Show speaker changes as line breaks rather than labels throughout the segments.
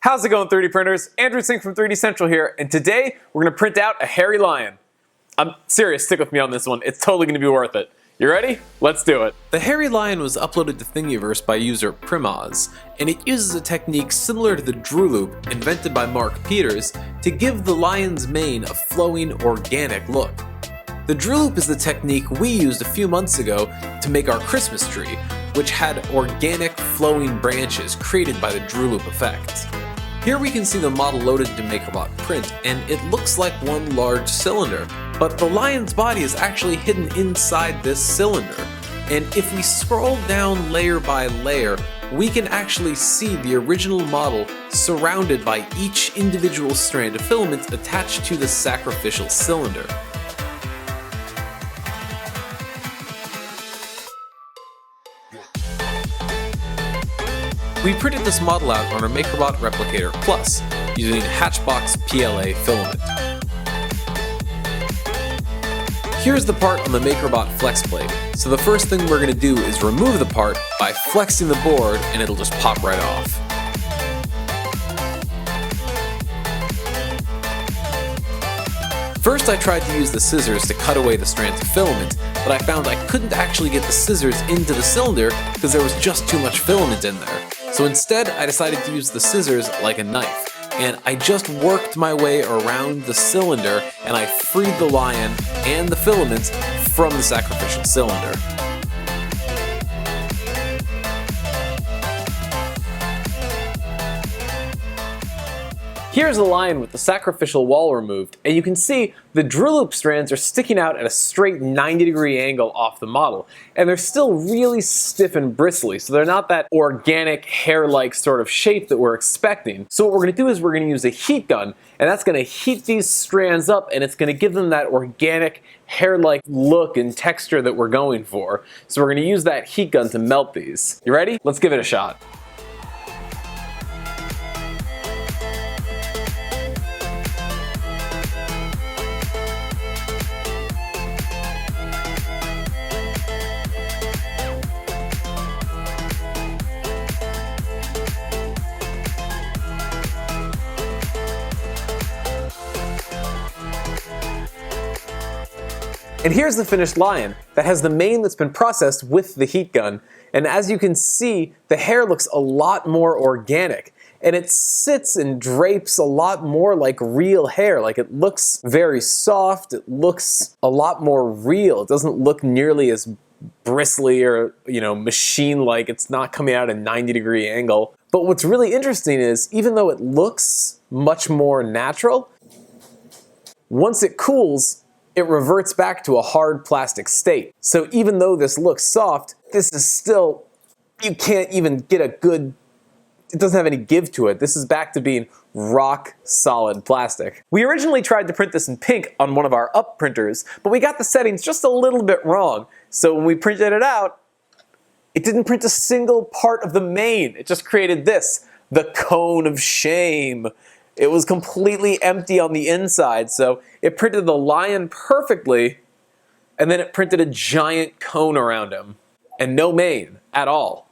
How's it going, 3D printers? Andrew Singh from 3D Central here, and today we're going to print out a hairy lion. I'm serious, stick with me on this one. It's totally going to be worth it. You ready? Let's do it. The hairy lion was uploaded to Thingiverse by user Primaz, and it uses a technique similar to the Drooloop invented by Mark Peeters to give the lion's mane a flowing, organic look. The Drooloop is the technique we used a few months ago to make our Christmas tree, which had organic, flowing branches created by the Drooloop effect. Here we can see the model loaded into MakerBot Print, and it looks like one large cylinder, but the lion's body is actually hidden inside this cylinder. And if we scroll down layer by layer, we can actually see the original model surrounded by each individual strand of filament attached to the sacrificial cylinder. We printed this model out on our MakerBot Replicator Plus using Hatchbox PLA filament. Here's the part on the MakerBot Flex plate. So the first thing we're going to do is remove the part by flexing the board, and it'll just pop right off. First I tried to use the scissors to cut away the strands of filament, but I found I couldn't actually get the scissors into the cylinder because there was just too much filament in there. So instead, I decided to use the scissors like a knife, and I just worked my way around the cylinder, and I freed the lion and the filaments from the sacrificial cylinder. Here's the lion with the sacrificial wall removed, and you can see the Drooloop strands are sticking out at a straight 90-degree angle off the model, and they're still really stiff and bristly, so they're not that organic hair-like sort of shape that we're expecting. So what we're going to do is we're going to use a heat gun, and that's going to heat these strands up, and it's going to give them that organic hair-like look and texture that we're going for. So we're going to use that heat gun to melt these. You ready? Let's give it a shot. And here's the finished lion that has the mane that's been processed with the heat gun. And as you can see, the hair looks a lot more organic. And it sits and drapes a lot more like real hair. Like, it looks very soft, it looks a lot more real. It doesn't look nearly as bristly or, machine-like. It's not coming out at a 90-degree angle. But what's really interesting is, even though it looks much more natural, once it cools, it reverts back to a hard plastic state. So even though this looks soft, this is still, you can't even get a good, it doesn't have any give to it. This is back to being rock solid plastic. We originally tried to print this in pink on one of our up printers, but we got the settings just a little bit wrong. So when we printed it out, it didn't print a single part of the mane. It just created this, the cone of shame. It was completely empty on the inside, so it printed the lion perfectly, and then it printed a giant cone around him, and no mane at all.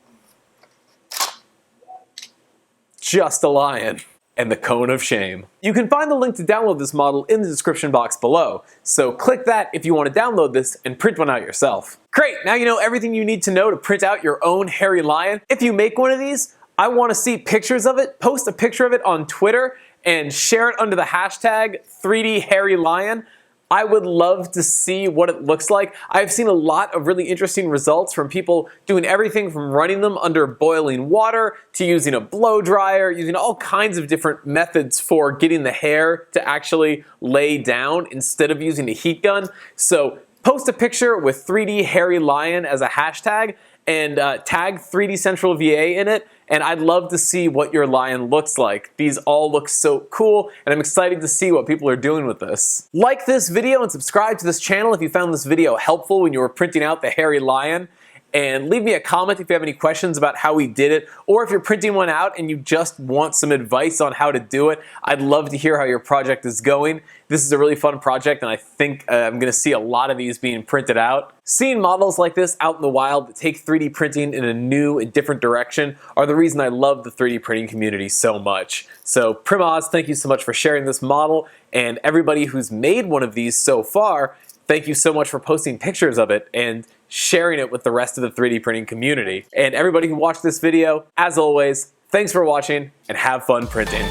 Just a lion and the cone of shame. You can find the link to download this model in the description box below, so click that if you want to download this and print one out yourself. Great, now you know everything you need to know to print out your own hairy lion. If you make one of these, I want to see pictures of it. Post a picture of it on Twitter and share it under the hashtag 3DHairyLion. I would love to see what it looks like. I've seen a lot of really interesting results from people doing everything from running them under boiling water to using a blow dryer, using all kinds of different methods for getting the hair to actually lay down instead of using a heat gun. So post a picture with 3DHairyLion as a hashtag and tag 3D Central VA in it, and I'd love to see what your lion looks like. These all look so cool, and I'm excited to see what people are doing with this. Like this video and subscribe to this channel if you found this video helpful when you were printing out the hairy lion. and leave me a comment if you have any questions about how we did it, or if you're printing one out and you just want some advice on how to do it. I'd love to hear how your project is going. This is a really fun project, and I think I'm going to see a lot of these being printed out. Seeing models like this out in the wild that take 3D printing in a new and different direction are the reason I love the 3D printing community so much. So Primoz, thank you so much for sharing this model, and everybody who's made one of these so far, thank you so much for posting pictures of it and sharing it with the rest of the 3D printing community. And everybody who watched this video, as always, thanks for watching and have fun printing.